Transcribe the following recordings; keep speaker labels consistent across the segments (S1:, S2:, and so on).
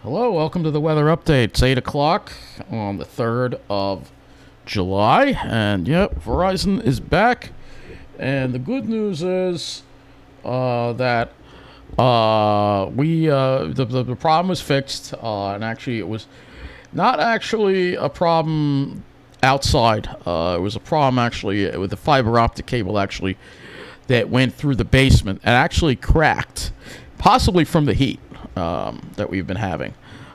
S1: Hello, welcome to the weather update. It's 8 o'clock on the 3rd of July, and yep, Verizon is back. And the good news is that the problem was fixed, and actually it was not actually a problem outside. It was a problem actually with the fiber optic cable actually that went through the basement and actually cracked, possibly from the heat that we've been having.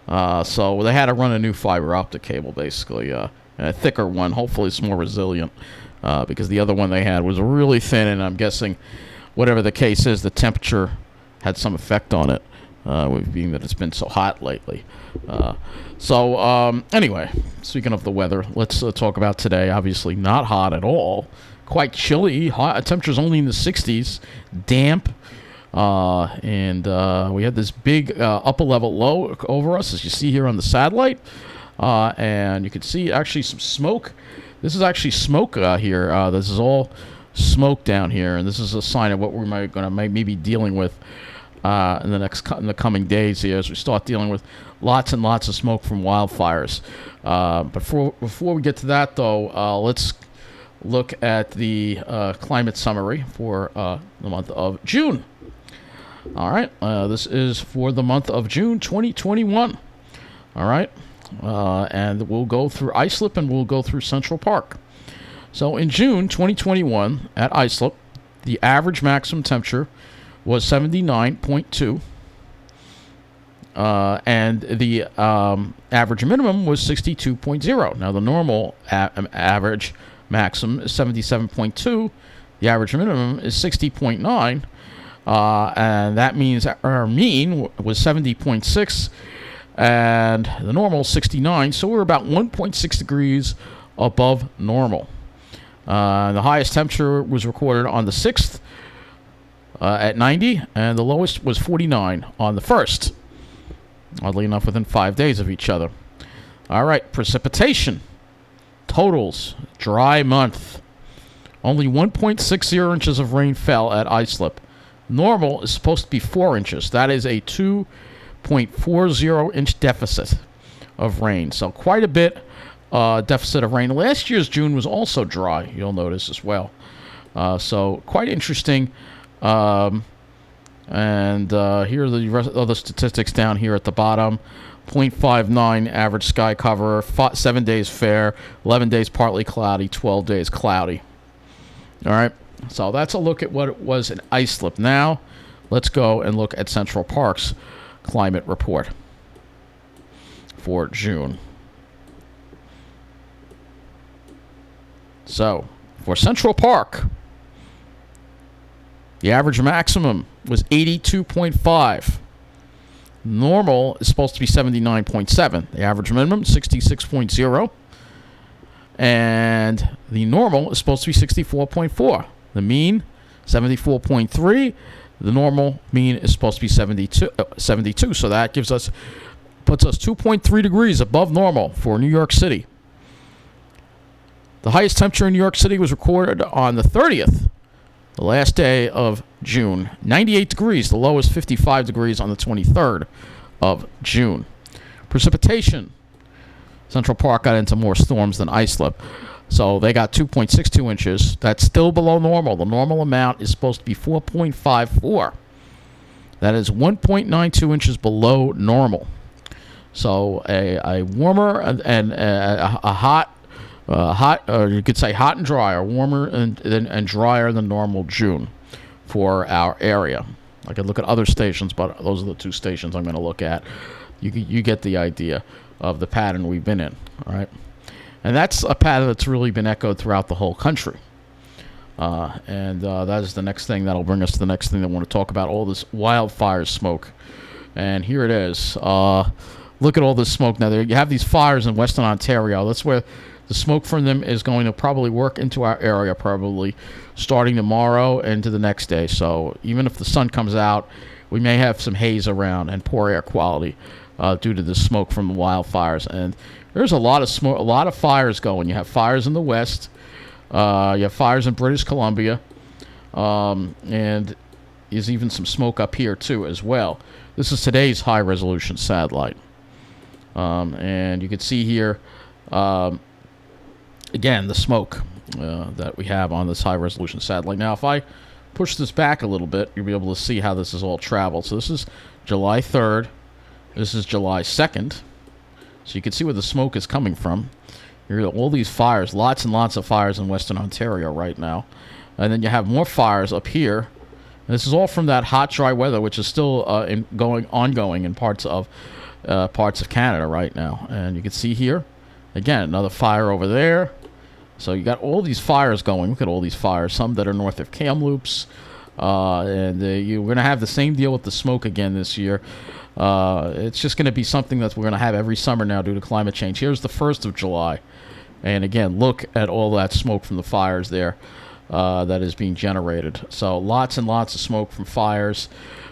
S1: So they had to run a new fiber optic cable, basically, a thicker one. Hopefully it's more resilient, because the other one they had was really thin, and I'm guessing whatever the case is, the temperature had some effect on it, being that it's been so hot lately. Anyway, speaking of the weather, let's talk about today. Obviously not hot at all, quite chilly. Temperature's only in the 60s, damp. We had this big upper level low over us, as you see here on the satellite, and you can see actually some smoke. This is actually smoke here. This is all smoke down here, and this is a sign of what we're going to maybe be dealing with in the coming days here, as we start dealing with lots and lots of smoke from wildfires. But before we get to that, though, let's look at the climate summary for the month of June. All right, this is for the month of June 2021. All right, and we'll go through Islip and we'll go through Central Park. So in June 2021 at Islip, the average maximum temperature was 79.2, and the average minimum was 62.0. Now the normal average maximum is 77.2. The average minimum is 60.9. And that means our mean was 70.6 and the normal 69, so we're about 1.6 degrees above normal. The highest temperature was recorded on the 6th at 90, and the lowest was 49 on the 1st, oddly enough within 5 days of each other. All right, precipitation totals, dry month, only 1.60 inches of rain fell at Islip. Normal is supposed to be 4 inches. That is a 2.40 inch deficit of rain. So quite a bit deficit of rain. Last year's June was also dry, you'll notice as well. So quite interesting. Here are the rest of the statistics down here at the bottom. 0.59 average sky cover, 7 days fair, 11 days partly cloudy, 12 days cloudy. All right. So that's a look at what it was in Islip. Now, let's go and look at Central Park's climate report for June. So, for Central Park, the average maximum was 82.5. Normal is supposed to be 79.7. The average minimum, 66.0. And the normal is supposed to be 64.4. The mean, 74.3. The normal mean is supposed to be 72. So that puts us 2.3 degrees above normal for New York City. The highest temperature in New York City was recorded on the 30th, the last day of June. 98 degrees. The low is 55 degrees on the 23rd of June. Precipitation. Central Park got into more storms than Islip. So they got 2.62 inches. That's still below normal. The normal amount is supposed to be 4.54. That is 1.92 inches below normal. So a warmer and a hot, or you could say hot and dry, or warmer and drier than normal June for our area. I could look at other stations, but those are the two stations I'm going to look at. You get the idea of the pattern we've been in, all right? And that's a pattern that's really been echoed throughout the whole country. That is the next thing that'll bring us to the next thing that I want to talk about, all this wildfire smoke. And here it is. Look at all this smoke. Now, you have these fires in Western Ontario. That's where the smoke from them is going to probably work into our area, probably starting tomorrow and to the next day. So even if the sun comes out, we may have some haze around and poor air quality due to the smoke from the wildfires. And there's a lot of smoke, a lot of fires going. You have fires in the west. You have fires in British Columbia. And there's even some smoke up here, too, as well. This is today's high-resolution satellite. And you can see here, again, the smoke that we have on this high-resolution satellite. Now, if I push this back a little bit, you'll be able to see how this is all traveled. So this is July 3rd. This is July 2nd. So you can see where the smoke is coming from. Here are all these fires, lots and lots of fires in Western Ontario right now. And then you have more fires up here. And this is all from that hot, dry weather, which is still ongoing in parts of Canada right now. And you can see here, again, another fire over there. So you got all these fires going. Look at all these fires, some that are north of Kamloops. And you're going to have the same deal with the smoke again this year. It's just going to be something that we're going to have every summer now due to climate change. Here's the 1st of July. And again, look at all that smoke from the fires there that is being generated. So lots and lots of smoke from fires,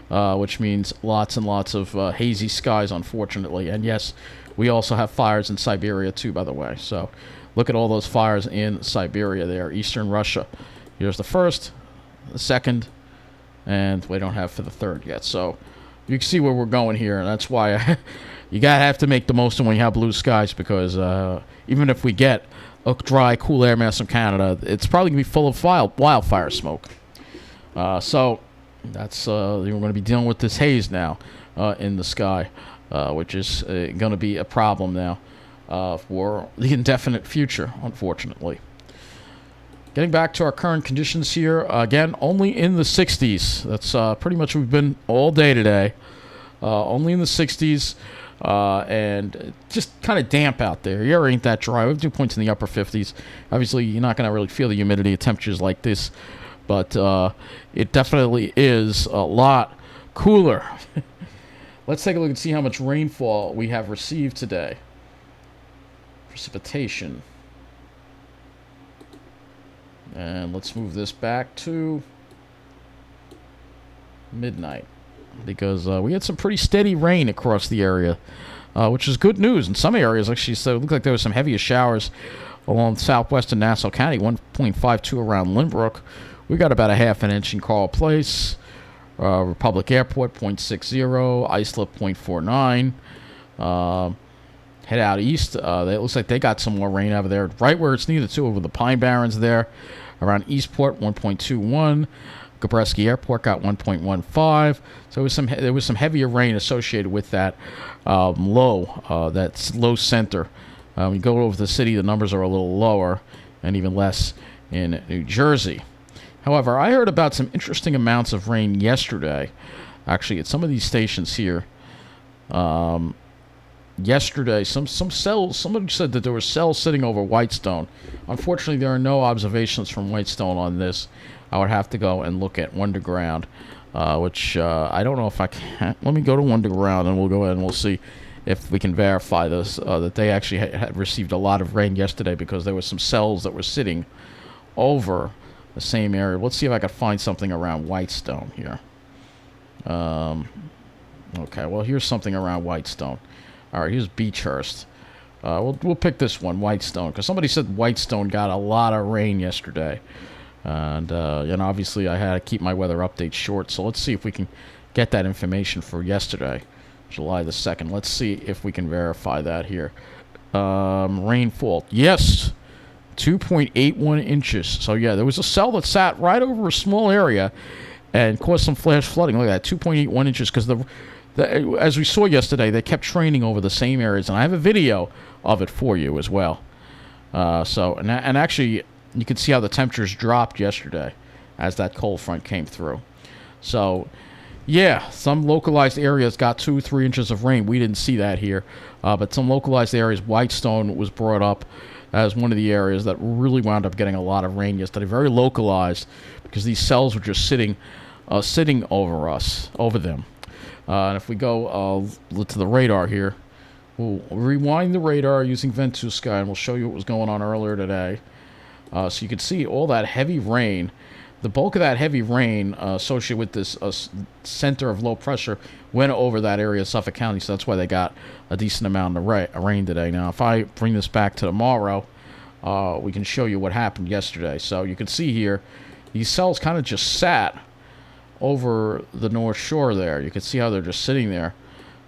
S1: which means lots and lots of hazy skies, unfortunately. And yes, we also have fires in Siberia too, by the way. So look at all those fires in Siberia there, eastern Russia. Here's the 1st, the 2nd, and we don't have for the 3rd yet. So you can see where we're going here, and that's why you gotta have to make the most of when you have blue skies, because even if we get a dry, cool air mass from Canada, it's probably gonna be full of wildfire smoke. So that's we're going to be dealing with this haze now in the sky, which is going to be a problem now for the indefinite future, unfortunately. Getting back to our current conditions here, again, only in the 60s. That's pretty much we've been all day today. Only in the 60s, and just kind of damp out there. The air ain't that dry. We have dew points in the upper 50s. Obviously, you're not going to really feel the humidity at temperatures like this, but it definitely is a lot cooler. Let's take a look and see how much rainfall we have received today. Precipitation. And let's move this back to midnight, because we had some pretty steady rain across the area, which is good news. In some areas, actually, so it looked like there was some heavier showers along southwestern Nassau County, 1.52 around Lynbrook. We got about a half an inch in Carl Place, Republic Airport, 0.60, Islip, 0.49. Head out east. It looks like they got some more rain over there, right where it's needed to, over the Pine Barrens there. Around Eastport, 1.21. Gabreski Airport got 1.15. So there was some heavier rain associated with that that's low center. When you go over the city, the numbers are a little lower, and even less in New Jersey. However, I heard about some interesting amounts of rain yesterday, actually, at some of these stations here. Yesterday, some cells, somebody said that there were cells sitting over Whitestone. Unfortunately, there are no observations from Whitestone on this. I would have to go and look at Wonderground, which I don't know if I can. Let me go to Wonderground, and we'll go ahead and we'll see if we can verify this, that they actually had received a lot of rain yesterday, because there were some cells that were sitting over the same area. Let's see if I can find something around Whitestone here. Okay, well, here's something around Whitestone. All right, here's Beechhurst. We'll pick this one, Whitestone, because somebody said Whitestone got a lot of rain yesterday. And, obviously I had to keep my weather updates short, so let's see if we can get that information for yesterday, July the 2nd. Let's see if we can verify that here. Rainfall. Yes, 2.81 inches. So, yeah, there was a cell that sat right over a small area and caused some flash flooding. Look at that, 2.81 inches, because as we saw yesterday, they kept training over the same areas, and I have a video of it for you as well. And actually, you can see how the temperatures dropped yesterday as that cold front came through. So, yeah, some localized areas got 2-3 inches of rain. We didn't see that here, but some localized areas, Whitestone was brought up as one of the areas that really wound up getting a lot of rain yesterday. Very localized, because these cells were just sitting over them. And if we go to the radar here, we'll rewind the radar using Ventus Sky, and we'll show you what was going on earlier today. So you can see all that heavy rain. The bulk of that heavy rain associated with this center of low pressure went over that area of Suffolk County, so that's why they got a decent amount of rain today. Now, if I bring this back to tomorrow, we can show you what happened yesterday. So you can see here, these cells kind of just sat over the North Shore there. You can see how they're just sitting there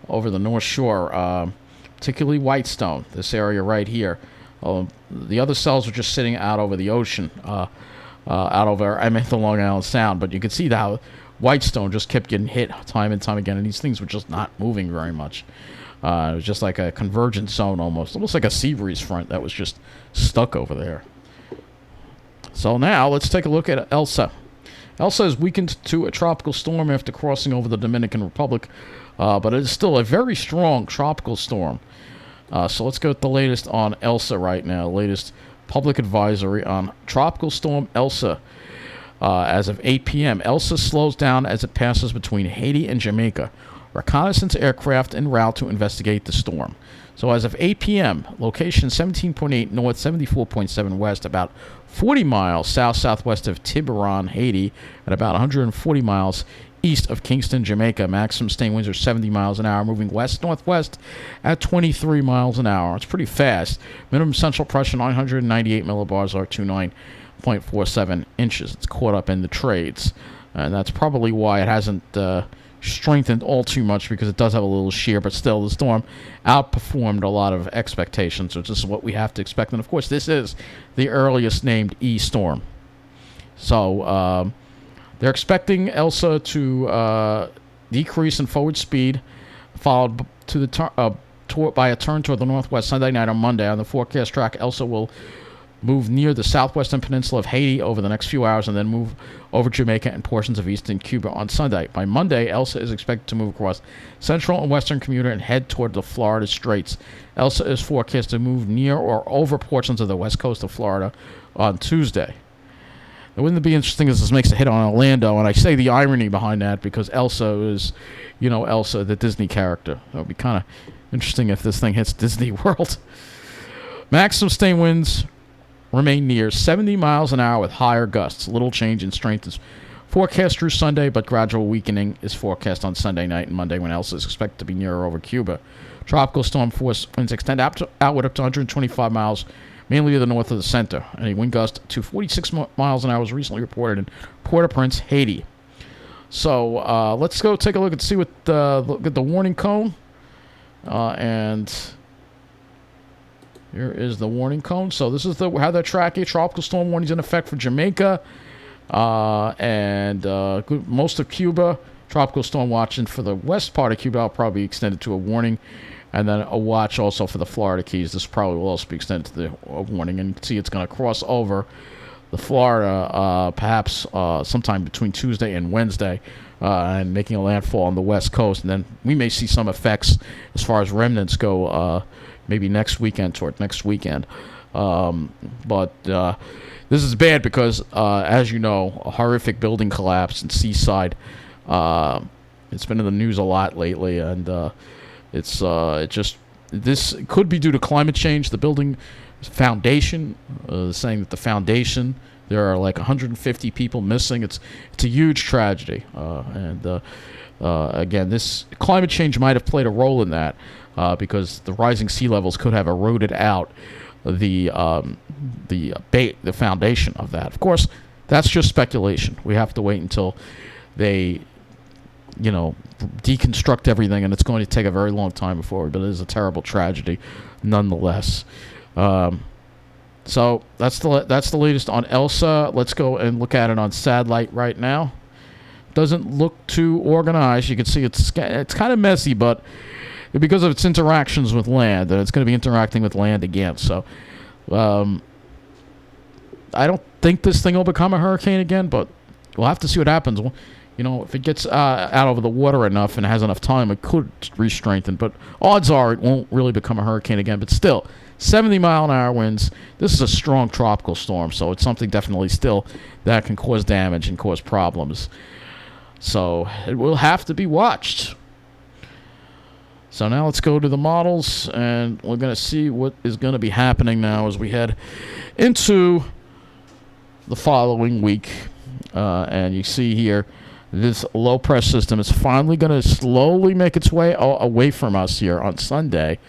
S1: over the North Shore. particularly Whitestone, this area right here. The other cells are just sitting out over the ocean, out over, I meant the Long Island Sound, but you can see how Whitestone just kept getting hit time and time again, and these things were just not moving very much. It was just like a convergent zone almost like a sea breeze front that was just stuck over there. So now let's take a look at Elsa. Elsa is weakened to a tropical storm after crossing over the Dominican Republic, but it is still a very strong tropical storm. So let's go with the latest on Elsa right now. Latest public advisory on Tropical Storm Elsa. As of 8 p.m., Elsa slows down as it passes between Haiti and Jamaica. Reconnaissance aircraft en route to investigate the storm. So as of 8 p.m., location 17.8 north, 74.7 west, about 40 miles south-southwest of Tiburon, Haiti, and about 140 miles east of Kingston, Jamaica. Maximum sustained winds are 70 miles an hour, moving west-northwest at 23 miles an hour. It's pretty fast. Minimum central pressure 998 millibars, or 29.47 inches. It's caught up in the trades, and that's probably why it hasn't strengthened all too much, because it does have a little shear, but still the storm outperformed a lot of expectations, which is what we have to expect. And of course, this is the earliest named E storm. So they're expecting Elsa to decrease in forward speed, followed to the by a turn toward the northwest Sunday night or Monday. On the forecast track, Elsa will move near the southwestern peninsula of Haiti over the next few hours, and then move over Jamaica and portions of eastern Cuba on Sunday. By Monday, Elsa is expected to move across central and western Bermuda and head toward the Florida Straits. Elsa is forecast to move near or over portions of the west coast of Florida on Tuesday. Now, wouldn't it be interesting if this makes a hit on Orlando? And I say the irony behind that because Elsa is, Elsa, the Disney character. That would be kind of interesting if this thing hits Disney World. Maximum sustained winds remain near 70 miles an hour with higher gusts. Little change in strength is forecast through Sunday, but gradual weakening is forecast on Sunday night and Monday, when Elsa is expected to be near or over Cuba. Tropical storm force winds extend outward up to 125 miles, mainly to the north of the center. And a wind gust to 46 miles an hour was recently reported in Port-au-Prince, Haiti. So let's go take a look and see what look at the warning cone. And here is the warning cone. So this is how they're tracking. Tropical storm warnings in effect for Jamaica and most of Cuba. Tropical storm watching for the west part of Cuba will probably be extended to a warning. And then a watch also for the Florida Keys. This probably will also be extended to the warning. And you can see it's going to cross over the Florida perhaps sometime between Tuesday and Wednesday, and making a landfall on the west coast. And then we may see some effects as far as remnants go maybe next weekend, but this is bad because, as you know, a horrific building collapse in Seaside. It's been in the news a lot lately, and this could be due to climate change. The building foundation, saying that the foundation, there are like 150 people missing. It's a huge tragedy, and again, this climate change might have played a role in that. Because the rising sea levels could have eroded out the foundation of that. Of course, that's just speculation. We have to wait until they, deconstruct everything, and it's going to take a very long time before. But it is a terrible tragedy, nonetheless. So that's the latest on Elsa. Let's go and look at it on satellite right now. Doesn't look too organized. You can see it's kind of messy, but because of its interactions with land, and it's going to be interacting with land again. So I don't think this thing will become a hurricane again, but we'll have to see what happens. If it gets out over the water enough and has enough time, it could re-strengthen. But odds are it won't really become a hurricane again. But still, 70-mile-an-hour winds. This is a strong tropical storm, so it's something definitely still that can cause damage and cause problems. So it will have to be watched. So now let's go to the models, and we're going to see what is going to be happening now as we head into the following week. And you see here, this low-press system is finally going to slowly make its way away from us here on Sunday.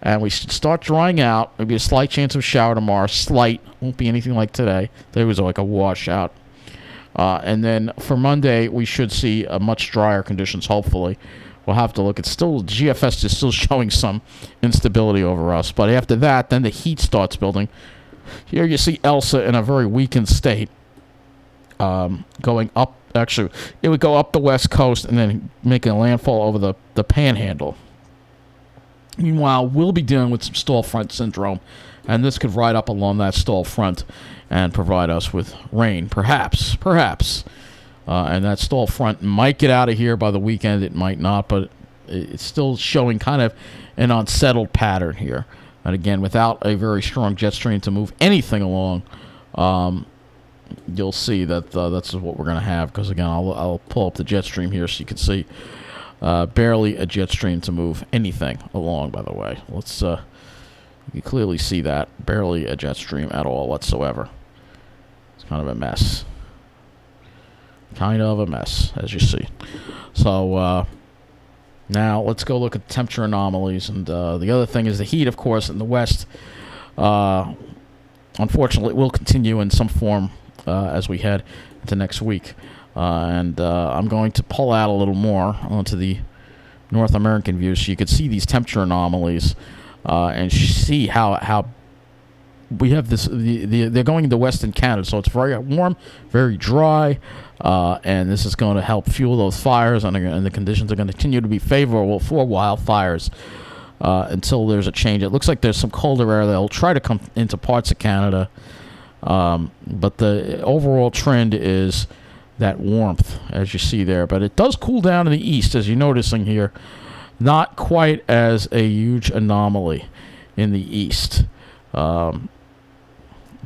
S1: And we should start drying out. Maybe a slight chance of shower tomorrow. Slight. Won't be anything like today. Today was like a washout. And then for Monday, we should see much drier conditions, hopefully. we'll have to look. It's still, GFS is still showing some instability over us. But after that, then the heat starts building. Here you see Elsa in a very weakened state, going up. Actually, it would go up the west coast and then making a landfall over the panhandle. Meanwhile, we'll be dealing with some stall front syndrome, and this could ride up along that stall front and provide us with rain, perhaps. And that stall front might get out of here by the weekend. It might not, but it's still showing kind of an unsettled pattern here. And again, without a very strong jet stream to move anything along, you'll see that that's what we're going to have. Because again, I'll pull up the jet stream here so you can see barely a jet stream to move anything along. By the way, let's you can clearly see that barely a jet stream at all whatsoever. It's kind of a mess. Kind of a mess, as you see. So now let's go look at the temperature anomalies. And the other thing is the heat, of course, in the west. Unfortunately, will continue in some form as we head into next week. And I'm going to pull out a little more onto the North American view so you can see these temperature anomalies and see how we have this. They're going into Western Canada, so it's very warm, very dry, and this is going to help fuel those fires, and the conditions are going to continue to be favorable for wildfires until there's a change. It looks like there's some colder air that will try to come into parts of Canada, but the overall trend is that warmth, as you see there. But it does cool down in the east, as you're noticing here. Not quite as a huge anomaly in the east.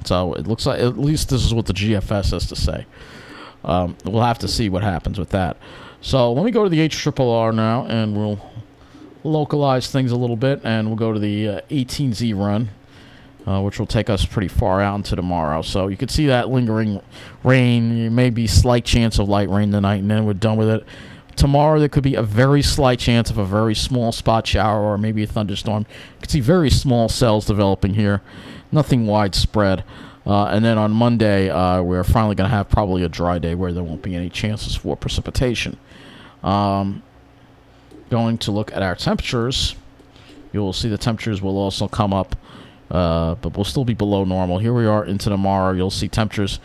S1: So it looks like, at least this is what the GFS has to say. We'll have to see what happens with that. So let me go to the HRRR now, and we'll localize things a little bit, and we'll go to the 18Z run, which will take us pretty far out into tomorrow. So you can see that lingering rain. Maybe slight chance of light rain tonight, and then we're done with it. Tomorrow there could be a very slight chance of a very small spot shower or maybe a thunderstorm. You can see very small cells developing here. Nothing widespread. And then on Monday, we're finally going to have probably a dry day where there won't be any chances for precipitation. Going to look at our temperatures. You'll see the temperatures will also come up, but we'll still be below normal. Here we are into tomorrow. You'll see temperatures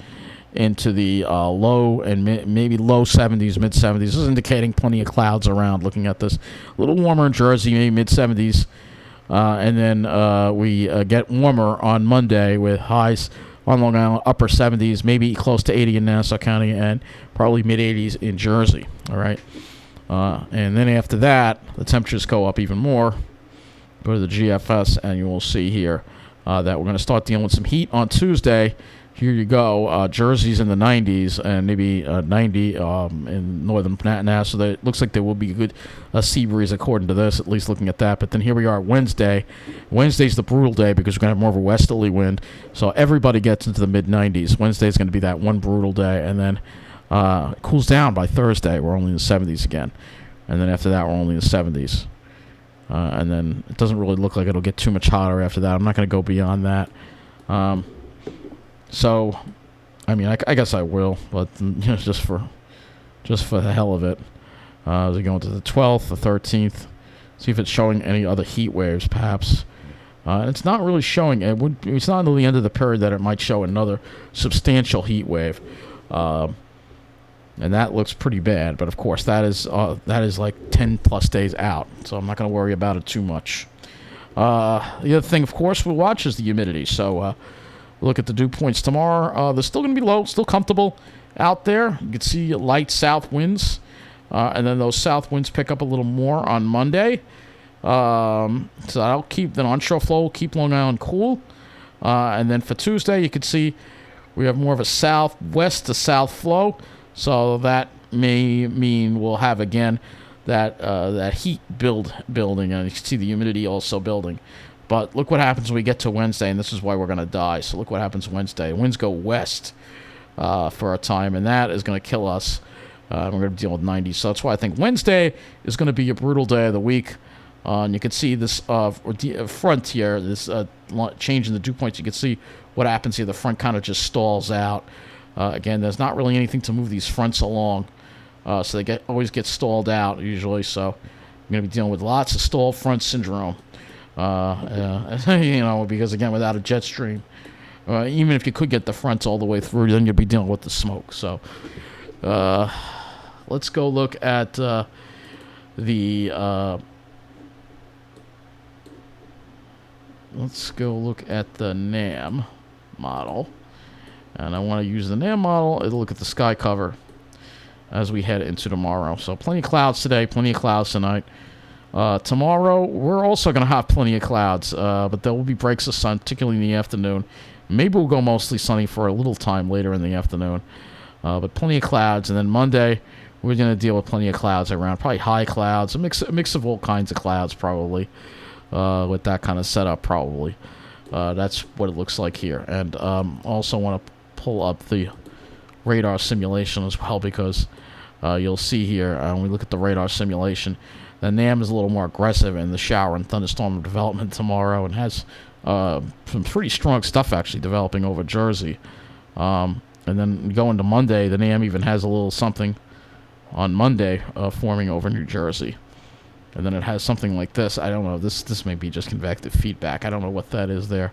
S1: into the low and maybe low 70s, mid 70s. This is indicating plenty of clouds around. Looking at this, a little warmer in Jersey, maybe mid 70s. And then we get warmer on Monday with highs on Long Island, upper 70s, maybe close to 80 in Nassau County, and probably mid-80s in Jersey. All right. And then after that, the temperatures go up even more. Go to the GFS, and you will see here that we're going to start dealing with some heat on Tuesday. Here you go. Jersey's in the 90s and maybe 90 in northern Nassau. So it looks like there will be a good sea breeze according to this, at least looking at that. But then here we are Wednesday. Wednesday's the brutal day because we're going to have more of a westerly wind. So everybody gets into the mid-90s. Wednesday's going to be that one brutal day. And then it cools down by Thursday. We're only in the 70s again. And then after that, we're only in the 70s. And then it doesn't really look like it'll get too much hotter after that. I'm not going to go beyond that. So, I mean, I guess I will, but just for the hell of it. As we go into the 12th, the 13th, see if it's showing any other heat waves, perhaps. It's not really showing. It's not until the end of the period that it might show another substantial heat wave, and that looks pretty bad. But of course, that is like 10 plus days out, so I'm not going to worry about it too much. The other thing, of course, we'll watch is the humidity. So. Look at the dew points tomorrow. They're still going to be low, still comfortable out there. You can see light south winds, and then those south winds pick up a little more on Monday. So that'll keep the onshore flow will keep Long Island cool. And then for Tuesday, you can see we have more of a southwest to south flow. So that may mean we'll have again that heat building, and you can see the humidity also building. But look what happens when we get to Wednesday, and this is why we're going to die. So look what happens Wednesday. Winds go west for a time, and that is going to kill us. We're going to deal with 90. So that's why I think Wednesday is going to be a brutal day of the week. And you can see this front here, this change in the dew points. You can see what happens here. The front kind of just stalls out. Again, there's not really anything to move these fronts along. So they always get stalled out usually. So We're going to be dealing with lots of stall front syndrome. Because again, without a jet stream, even if you could get the fronts all the way through, then you'd be dealing with the smoke. So let's go look at let's go look at the NAM model. And I want to use the NAM model and look at the sky cover as we head into tomorrow. So plenty of clouds today, plenty of clouds tonight. Tomorrow, we're also going to have plenty of clouds, but there will be breaks of sun, particularly in the afternoon. Maybe we'll go mostly sunny for a little time later in the afternoon. But plenty of clouds. And then Monday, we're going to deal with plenty of clouds around. Probably high clouds, a mix of all kinds of clouds probably, with that kind of setup probably. That's what it looks like here. And also want to pull up the radar simulation as well, because you'll see here, when we look at the radar simulation, the NAM is a little more aggressive in the shower and thunderstorm development tomorrow, and has some pretty strong stuff actually developing over Jersey. And then going to Monday, the NAM even has a little something on Monday forming over New Jersey. And then it has something like this. I don't know. This may be just convective feedback. I don't know what that is there.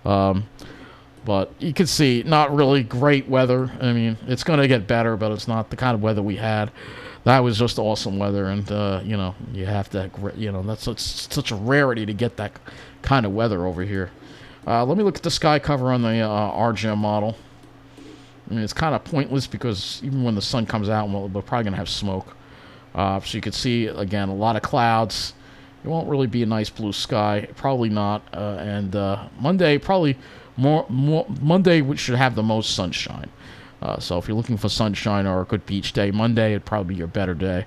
S1: But you can see, not really great weather. I mean, it's going to get better, but it's not the kind of weather we had. That was just awesome weather, and, you have to, that's such a rarity to get that kind of weather over here. Let me look at the sky cover on the RGM model. I mean, it's kind of pointless because even when the sun comes out, we're probably going to have smoke. So you can see, again, a lot of clouds. It won't really be a nice blue sky. Probably not. And Monday, probably Monday should have the most sunshine. So if you're looking for sunshine or a good beach day, Monday would probably be your better day.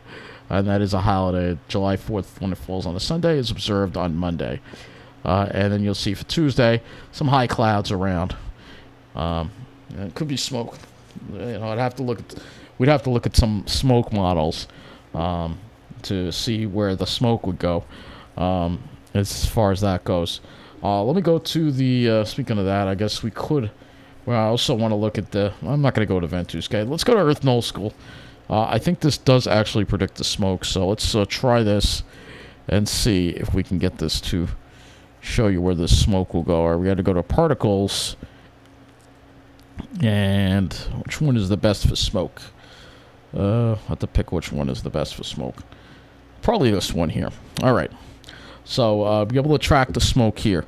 S1: And that is a holiday. July 4th, when it falls on a Sunday, is observed on Monday. And then you'll see for Tuesday, some high clouds around. It could be smoke. We'd have to look at some smoke models to see where the smoke would go, as far as that goes. Let me go to the, speaking of that, I guess we could, well, I also want to look at I'm not going to go to Ventusca. Let's go to Earth Null School. I think this does actually predict the smoke, so let's try this and see if we can get this to show you where the smoke will go. All right, we got to go to particles, and which one is the best for smoke? I have to pick which one is the best for smoke. Probably this one here. All right. So be able to track the smoke here.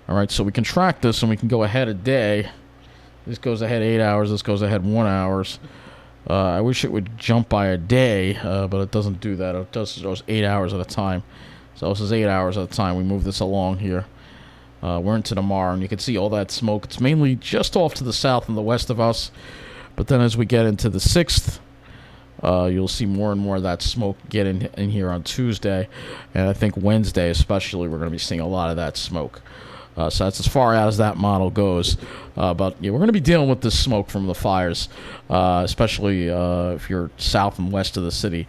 S1: All right. So we can track this, and we can go ahead a day. This goes ahead 8 hours. This goes ahead 1 hour. I wish it would jump by a day, but it doesn't do that. It does 8 hours at a time. So this is 8 hours at a time. We move this along here. We're into tomorrow, and you can see all that smoke. It's mainly just off to the south and the west of us. But then as we get into the 6th, you'll see more and more of that smoke get in here on Tuesday. And I think Wednesday especially, we're going to be seeing a lot of that smoke. So that's as far out as that model goes. But yeah, we're going to be dealing with this smoke from the fires, especially if you're south and west of the city.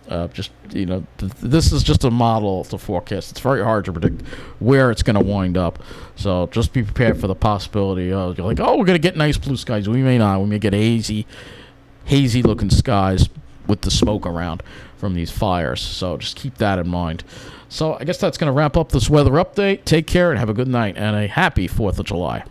S1: This is just a model to forecast. It's very hard to predict where it's going to wind up. So just be prepared for the possibility. You're like, we're going to get nice blue skies. We may not. We may get hazy looking skies with the smoke around from these fires. So just keep that in mind. So I guess that's going to wrap up this weather update. Take care and have a good night and a happy 4th of July.